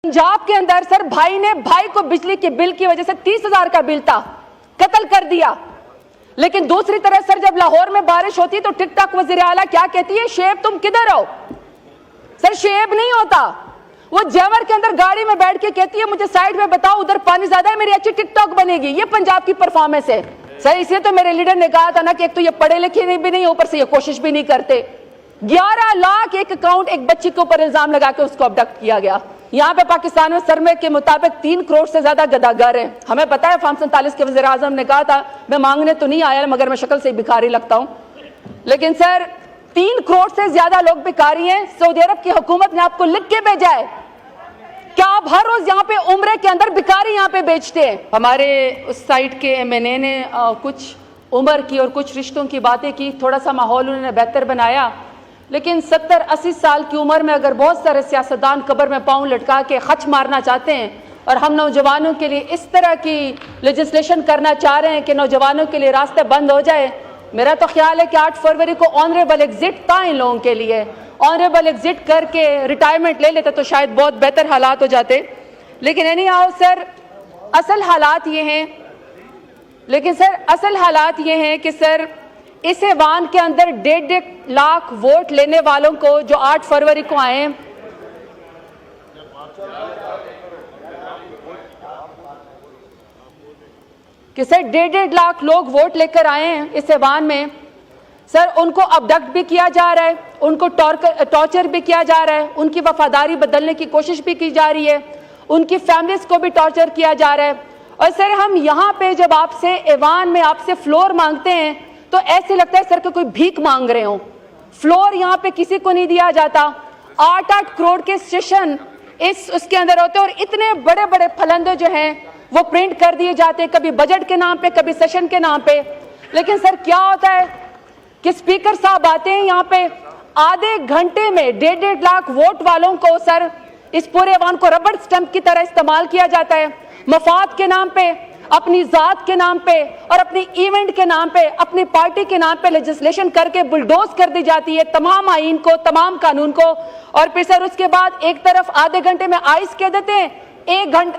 पंजाब के अंदर सर भाई ने भाई को बिजली के बिल की वजह से 30,000 का बिल था, कत्ल कर दिया। लेकिन दूसरी तरफ सर जब लाहौर में बारिश होती तो टिक टॉक वज़ीर आला क्या कहती है, शेब तुम किधर हो? सर शेब नहीं होता, वो जेवर के अंदर गाड़ी में बैठ के कहती है मुझे साइड में बताओ उधर पानी ज्यादा है, मेरी अच्छी टिकटॉक बनेगी। ये पंजाब की परफॉर्मेंस है सर। इसलिए तो मेरे लीडर ने कहा था ना कि एक तो ये पढ़े लिखे भी नहीं, ऊपर से ये कोशिश भी नहीं करते। 11 लाख एक अकाउंट एक बच्ची के ऊपर इल्जाम लगा के उसको अबडक्ट किया गया। यहाँ पे पाकिस्तान में सर्वे के मुताबिक 3 करोड़ से ज्यादा गदागर हैं। हमें पता है फॉर्म 47 के वज़ीर आज़म ने कहा था मैं मांगने तो नहीं आया मगर मैं शक्ल से भिखारी लगता हूँ, लेकिन सर 3 करोड़ से ज्यादा लोग भिखारी हैं। सऊदी अरब की हुकूमत ने आपको लिख के भेजा है क्या आप हर रोज यहाँ पे उम्रे के अंदर भिखारी यहाँ पे बेचते हैं। हमारे उस साइड के MNA ने कुछ उम्र की और कुछ रिश्तों की बातें की, थोड़ा सा माहौल उन्होंने बेहतर बनाया। लेकिन 70-80 साल की उम्र में अगर बहुत सारे सियासतदान कब्र में पाँव लटका के खच मारना चाहते हैं और हम नौजवानों के लिए इस तरह की लेजिस्लेशन करना चाह रहे हैं कि नौजवानों के लिए रास्ते बंद हो जाए, मेरा तो ख्याल है कि 8 फरवरी को ऑनरेबल एग्जिट था इन लोगों के लिए। ऑनरेबल एग्जिट करके रिटायरमेंट ले लेते तो शायद बहुत बेहतर हालात हो जाते। लेकिन एनी हाउ सर असल हालात ये हैं, कि सर इस ऐवान के अंदर 1.5 लाख वोट लेने वालों को जो 8 फरवरी को आए, कि सर 1.5 लाख लोग वोट लेकर आए हैं इस ऐवान में। सर उनको अबडक्ट भी किया जा रहा है, उनको टॉर्चर भी किया जा रहा है, उनकी वफादारी बदलने की कोशिश भी की जा रही है, उनकी फैमिलीज को भी टॉर्चर किया जा रहा है। और सर हम यहाँ पे जब आपसे ऐवान में आपसे फ्लोर मांगते हैं तो ऐसे लगता है सर कि कोई भीख मांग रहे हो। फ्लोर यहाँ पे किसी को नहीं दिया जाता। 8-8 करोड़ के सेशन उसके अंदर होते हैं और इतने बड़े बड़े फलंदे जो हैं वो प्रिंट कर दिए जाते हैं, कभी बजट के नाम पे, कभी सेशन के नाम पे। लेकिन सर क्या होता है कि स्पीकर साहब आते हैं यहाँ पे, आधे घंटे में 1.5 लाख वोट वालों को सर इस पूरे ऐवान को रबड़ स्टंप की तरह इस्तेमाल किया जाता है। मफाद के नाम पे, अपनी जात के नाम पे और अपनी इवेंट के नाम पे, अपनी पार्टी के नाम पे लेजिस्लेशन करके बुलडोज कर दी जाती है तमाम आईन को, तमाम कानून को। और फिर सर उसके बाद एक तरफ आधे घंटे में आइस कह देते हैं,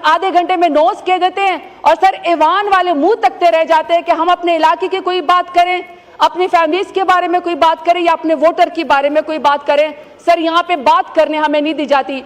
आधे घंटे में नोज कह देते हैं और सर ऐवान वाले मुंह तकते रह जाते हैं कि हम अपने इलाके की कोई बात करें, अपनी फैमिलीज के बारे में कोई बात करें या अपने वोटर के बारे में कोई बात करें। सर यहाँ पे बात करने हमें नहीं दी जाती।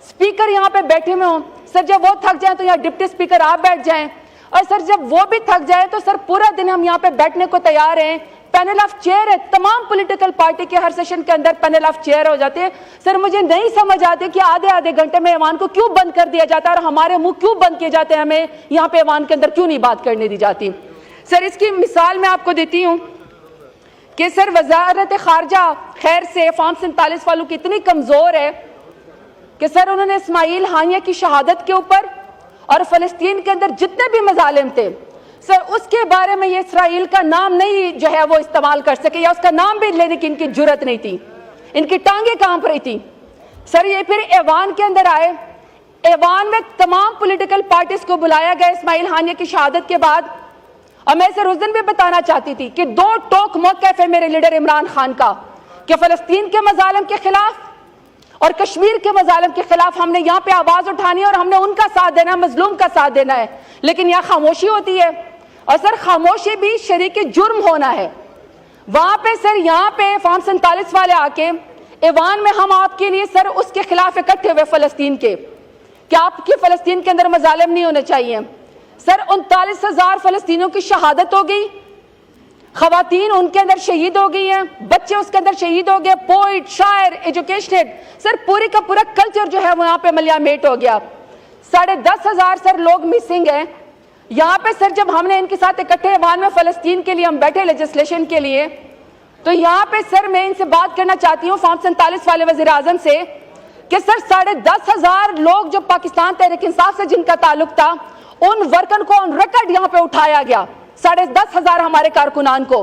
स्पीकर यहाँ पे बैठे हुए हों, सर जब वो थक जाए तो यहाँ डिप्टी स्पीकर आप बैठ जाएं, और सर जब वो भी थक जाए तो सर पूरा दिन हम यहाँ पे बैठने को तैयार हैं। पैनल ऑफ चेयर है, तमाम पॉलिटिकल पार्टी के हर सेशन के अंदर पैनल ऑफ चेयर हो जाते हैं। सर मुझे नहीं समझ आती कि आधे घंटे में ऐवान को क्यों बंद कर दिया जाता है और हमारे मुंह क्यों बंद किए जाते हैं, हमें यहाँ पे ऐवान के अंदर क्यों नहीं बात करने दी जाती। सर इसकी मिसाल मैं आपको देती हूँ कि सर वजारत खारजा खैर से फॉर्म 47 वालों की इतनी कमजोर है कि सर उन्होंने इस्माइल हानिया की शहादत के ऊपर और फलस्तीन के अंदर जितने भी मजालिम थे सर उसके बारे में ये इसराइल का नाम नहीं जो है वो इस्तेमाल कर सके या उसका नाम भी लेने की इनकी जुर्रत नहीं थी, इनकी टांगे कांप रही थी। सर ये फिर ऐवान के अंदर आए, ऐवान में तमाम पॉलिटिकल पार्टीज को बुलाया गया इस्माइल हानिया की शहादत के बाद। और मैं सर उस दिन भी बताना चाहती थी कि 2 टोक मौक़िफ़ है मेरे लीडर इमरान खान का कि फलस्तीन के मजालिम के खिलाफ और कश्मीर के मजालिम के खिलाफ हमने यहाँ पे आवाज उठानी है और हमने उनका साथ देना है, मजलूम का साथ देना है। लेकिन यहाँ खामोशी होती है और सर खामोशी भी शरीक जुर्म होना है। वहां पे सर यहाँ पे फॉर्म 47 वाले आके ऐवान में हम आपके लिए सर उसके खिलाफ इकट्ठे हुए फलस्तीन के, क्या आपकी फलस्तीन के अंदर मजालिम नहीं होने चाहिए। सर 39,000 फलस्तीनियों की शहादत हो गई, खवातीन उनके अंदर शहीद हो गई हैं, बच्चे उसके अंदर शहीद हो गए, पोइट, शायर, एजुकेशनेड, सर पूरी का पूरा कल्चर जो है वो यहाँ पे मलियामेट हो गया। 10,500 सर लोग मिसिंग हैं यहाँ पे। सर जब हमने इनके साथ इकट्ठे ऐवान में फलस्तीन के लिए हम बैठे लेजिस्लेशन के लिए, तो यहाँ पे सर मैं इनसे बात करना चाहती हूँ फॉर्म 47 वाले वज़ीर आज़म से कि सर 10,500 लोग जो पाकिस्तान तहरीक इंसाफ से जिनका ताल्लुक था उन वर्कर को ऑन रिकॉर्ड यहाँ पे उठाया गया। 10,500 हमारे कारकुनान को,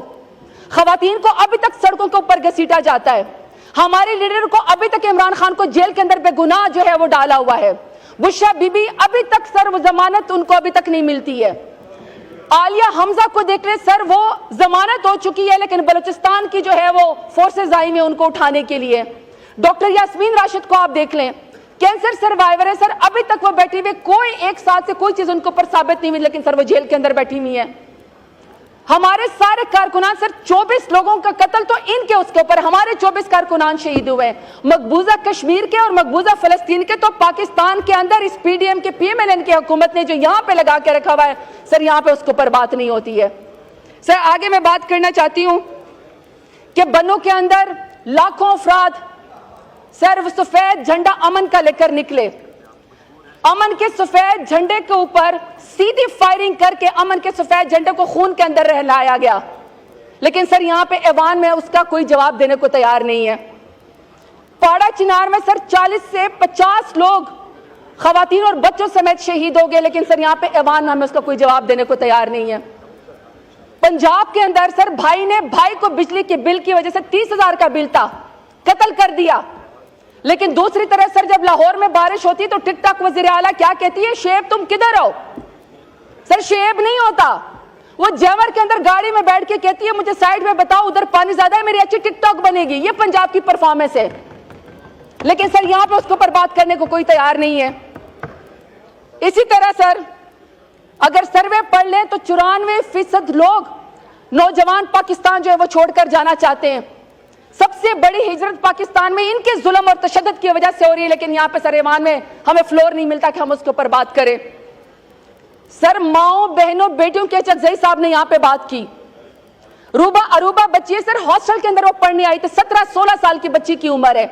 खवातीन को अभी तक सड़कों के ऊपर घसीटा जाता है। हमारे लीडर को अभी तक इमरान खान को जेल के अंदर बेगुनाह जो है वो डाला हुआ है। बुशरा बीबी अभी तक सर वो जमानत उनको अभी तक नहीं मिलती है। आलिया हमजा को देख ले सर, वो जमानत हो चुकी है लेकिन बलूचिस्तान की जो है वो फोर्सेज आई हुई उनको उठाने के लिए। डॉक्टर यास्मीन राशिद को आप देख लें, कैंसर सर्वाइवर है सर, अभी तक वो बैठी हुई, कोई 1 साल से कोई चीज उनको पर साबित नहीं हुई, लेकिन सर वो जेल के अंदर बैठी हुई है। हमारे सारे कारकुनान सर, 24 लोगों का कत्ल तो इनके उसके ऊपर, हमारे 24 कारकुनान शहीद हुए। मकबूजा कश्मीर के और मकबूजा फलस्तीन के तो पाकिस्तान के अंदर इस पीडीएम के PMLN की हुकूमत ने जो यहाँ पे लगा के रखा हुआ है सर, यहाँ पे उसके ऊपर बात नहीं होती है। सर आगे मैं बात करना चाहती हूँ कि बन्नों के अंदर लाखों अफराद सर वो सफेद झंडा अमन का लेकर निकले, अमन के सफेद झंडे के ऊपर सीधी फायरिंग करके अमन के सफेद झंडे को खून के अंदर रहलाया गया, लेकिन सर यहाँ पे ऐवान में उसका कोई जवाब देने को तैयार नहीं है। पाड़ा चिनार में सर 40 से 50 लोग खवातीन और बच्चों समेत शहीद हो गए, लेकिन सर यहाँ पे ऐवान में हमें उसका कोई जवाब देने को तैयार नहीं है। पंजाब के अंदर सर भाई ने भाई को बिजली के बिल की वजह से 30,000 का बिल था, कत्ल कर दिया। लेकिन दूसरी तरफ सर जब लाहौर में बारिश होती है तो टिकटॉक वज़ीर आला क्या कहती है, शेब तुम किधर हो? सर शेब नहीं होता, वो जेवर के अंदर गाड़ी में बैठ के कहती है मुझे साइड में बताओ उधर पानी ज्यादा है, मेरी अच्छी टिकटॉक बनेगी। ये पंजाब की परफॉर्मेंस है, लेकिन सर यहां पे उसके ऊपर बात करने को कोई तैयार नहीं है। इसी तरह सर अगर सर्वे पढ़ लें तो 94% लोग नौजवान पाकिस्तान जो है वो छोड़कर जाना चाहते हैं। सबसे बड़ी हिजरत पाकिस्तान में इनके जुल्म और तशद्दुद की वजह से हो रही है, लेकिन यहाँ पे सर ईमान में हमें फ्लोर नहीं मिलता कि हम उसके ऊपर बात करें। सर माओ बहनों बेटियों के चकजई साहब ने यहाँ पे बात की, रूबा अरूबा बच्ची है सर, हॉस्टल के अंदर वो पढ़ने आई थी, 17-16 साल की बच्ची की उम्र है।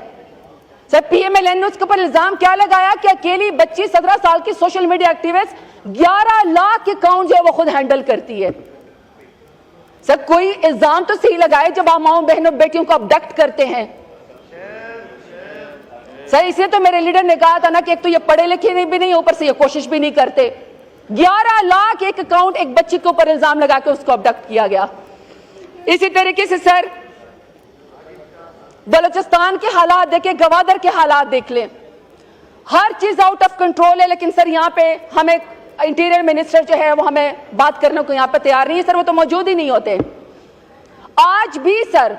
सर PMLN ने उसके ऊपर इल्जाम क्या लगाया कि अकेली बच्ची 17 साल की social media activist 11 lakh account जो है वो खुद हैंडल करती है। सर कोई इल्जाम तो सही लगाए जब आप माओ बहनों बेटियों को अबडक्ट करते हैं। सर इसलिए तो मेरे लीडर ने कहा था ना कि एक तो ये पढ़े लिखे भी नहीं, ऊपर से ये कोशिश भी नहीं करते। 11 लाख एक अकाउंट एक बच्ची के ऊपर इल्जाम लगा के उसको अबडक्ट किया गया। इसी तरीके से सर बलूचिस्तान के हालात देखे, गवादर के हालात देख लें, हर चीज आउट ऑफ कंट्रोल है, लेकिन सर यहाँ पे हमें इंटीरियर मिनिस्टर जो है वो हमें बात करने को यहाँ पे तैयार नहीं है। सर वो तो मौजूद ही नहीं होते। आज भी सर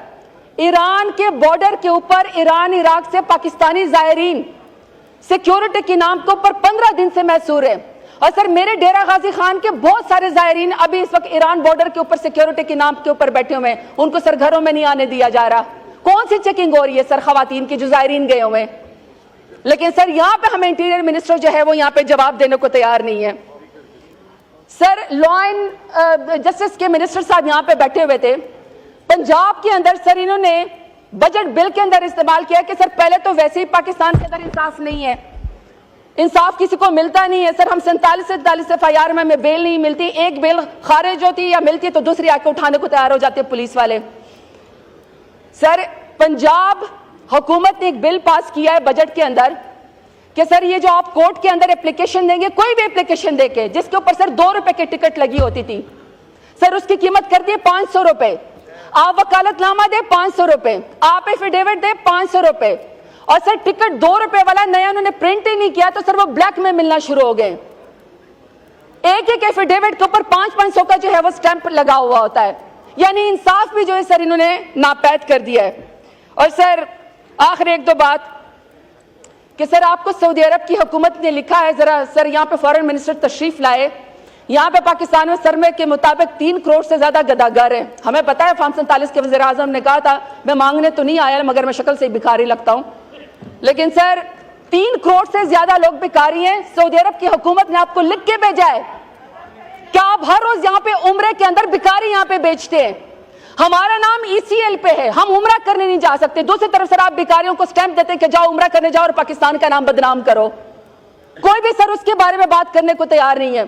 ईरान के बॉर्डर के ऊपर ईरान इराक से पाकिस्तानी जायरीन सिक्योरिटी के नाम के ऊपर 15 दिन से महसूर है, और सर मेरे डेरा गाजी खान के बहुत सारे जायरीन अभी इस वक्त ईरान बॉर्डर के ऊपर सिक्योरिटी के नाम के ऊपर बैठे हुए हैं, उनको सर घरों में नहीं आने दिया जा रहा। कौन सी चेकिंग हो रही है सर खवातीन की जो जायरीन गए हुए? लेकिन सर यहाँ पे हमें इंटीरियर मिनिस्टर जो है वो यहाँ पे जवाब देने को तैयार नहीं है। सर लॉ एंड जस्टिस के मिनिस्टर साहब यहाँ पे बैठे हुए थे। पंजाब के अंदर सर इन्होंने बजट बिल के अंदर इस्तेमाल किया कि सर पहले तो वैसे ही पाकिस्तान के अंदर इंसाफ नहीं है, इंसाफ किसी को मिलता नहीं है। सर हम 47 FIR में हमें बेल नहीं मिलती, एक बेल खारिज होती या मिलती तो दूसरी आके उठाने को तैयार हो जाते हैं पुलिस वाले। सर पंजाब हुकूमत ने एक बिल पास किया है बजट के अंदर कि सर ये जो आप कोर्ट के अंदर एप्लीकेशन देंगे, कोई भी एप्लीकेशन देके जिसके ऊपर सर 2 रुपए की टिकट लगी होती थी, सर उसकी कीमत कर दी 500 रुपए। आप वकालतनामा दे 500 रुपए, आप एफिडेविट दे 500 रुपए, और सर टिकट 2 रुपए वाला नया उन्होंने प्रिंट ही नहीं किया तो सर वो ब्लैक में मिलना शुरू हो गए। एक एक एफिडेविट के ऊपर 500 का जो है वो स्टैंप लगा हुआ होता है, यानी इंसाफ भी जो है सर इन्होंने नापैद कर दिया है। और सर आखिर एक दो बात कि सर आपको सऊदी अरब की हुकूमत ने लिखा है, जरा सर यहाँ पे फॉरेन मिनिस्टर तशरीफ लाए, यहाँ पे पाकिस्तान में सरमे के मुताबिक 3 करोड़ से ज्यादा गदागर हैं। हमें पता है फार्म 47 के वज़ीर आज़म ने कहा था मैं मांगने तो नहीं आया मगर मैं शक्ल से भिखारी लगता हूँ, लेकिन सर 3 करोड़ से ज्यादा लोग भिखारी हैं। सऊदी अरब की हुकूमत ने आपको लिख के भेजा है कि आप हर रोज यहाँ पे उम्रे के अंदर भिखारी यहाँ पे बेचते हैं। हमारा नाम ECL पे है, हम उम्रा करने नहीं जा सकते। दूसरी तरफ सर आप भिखारियों को स्टैंप देते हैं कि जाओ उम्रा करने जाओ और पाकिस्तान का नाम बदनाम करो। कोई भी सर उसके बारे में बात करने को तैयार नहीं है।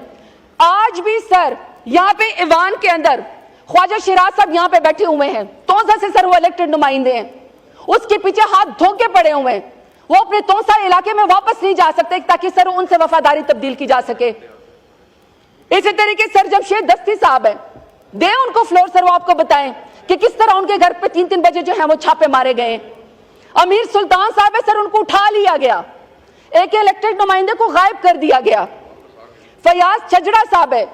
आज भी सर यहाँ पे ईवान के अंदर ख्वाजा शिराज साहब यहाँ पे बैठे हुए हैं, तोसा से सर वो इलेक्टेड नुमाइंदे हैं, उसके पीछे हाथ धोके पड़े हुए हैं, वो अपने तोसा इलाके में वापस नहीं जा सकते ताकि सर उनसे वफादारी तब्दील की जा सके। इसी तरीके सर जमशेद दस्ती साहब है, दे उनको फ्लोर सर, वो आपको बताएं कि किस तरह उनके घर पे 3-3 बजे जो है वो छापे मारे गए। अमीर सुल्तान साहब है सर, उनको उठा लिया गया, एक इलेक्टेड नुमाइंदे को गायब कर दिया गया। फयाज छजड़ा साहब है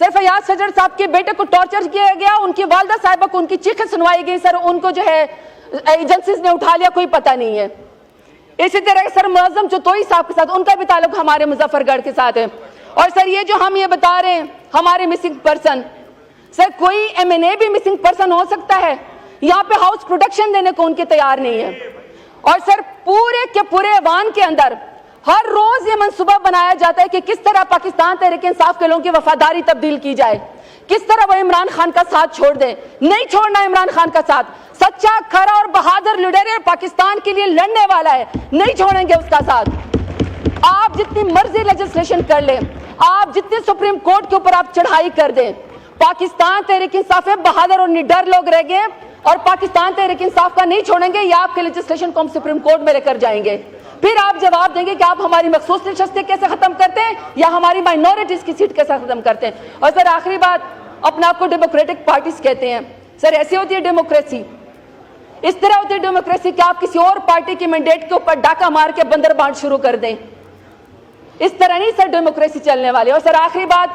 सर, फयाज छजड़ साहब के बेटे को टॉर्चर किया गया, उनकी वालदा साहिबा को उनकी चीखें सुनवाई गई सर, उनको जो है एजेंसीज ने उठा लिया, कोई पता नहीं है। इसी तरह सर मुअज्जम चतोई साहब के साथ उनका भी ताल्लुक हमारे मुजफ्फरगढ़ के साथ है। और सर ये जो हम ये बता रहे हैं हमारे मिसिंग पर्सन, सर कोई एमएनए भी मिसिंग पर्सन हो सकता है, यहाँ पे हाउस प्रोटेक्शन देने को उनके तैयार नहीं है। और सर पूरे के पूरे ऐवान के अंदर हर रोज ये मंसूबा बनाया जाता है कि किस तरह पाकिस्तान तहरीक इंसाफ के लोगों की वफादारी तब्दील की जाए, किस तरह वो इमरान खान का साथ छोड़ दें। नहीं छोड़ना इमरान खान का साथ, सच्चा खरा और बहादुर लीडर है, पाकिस्तान के लिए लड़ने वाला है, नहीं छोड़ेंगे उसका साथ। आप जितनी मर्जी लेजिस्लेशन कर लें, आप जितने सुप्रीम कोर्ट के ऊपर आप चढ़ाई कर दें, पाकिस्तान तहरीक इंसाफ में बहादुर और निडर लोग रह गए और पाकिस्तान तहरीक इंसाफ का नहीं छोड़ेंगे। या आपके लेजिस्लेशन को हम सुप्रीम कोर्ट में लेकर जाएंगे, फिर आप जवाब देंगे कि आप हमारी मखसूस नशस्तें कैसे खत्म करते हैं या हमारी माइनॉरिटीज की सीट कैसे खत्म करते हैं। और सर आखिरी बात, अपने आप को डेमोक्रेटिक पार्टीज कहते हैं, सर ऐसी होती है डेमोक्रेसी, इस तरह होती है डेमोक्रेसी कि आप किसी और पार्टी के मैंडेट के ऊपर डाका मार के बंदर बांट शुरू कर दें। इस तरह नहीं सर डेमोक्रेसी चलने वाली। और सर आखिरी बात,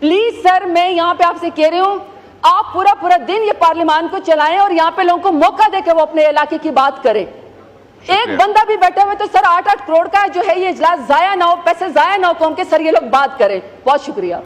प्लीज सर मैं यहाँ पे आपसे कह रही हूँ, आप पूरा दिन ये पार्लियामान को चलाएं और यहाँ पे लोगों को मौका देकर वो अपने इलाके की बात करें। एक बंदा भी बैठा हुआ तो सर 8-8 करोड़ का जो है ये इजलास जाया ना हो, पैसे जाया ना हो, कौन के सर ये लोग बात करें। बहुत शुक्रिया।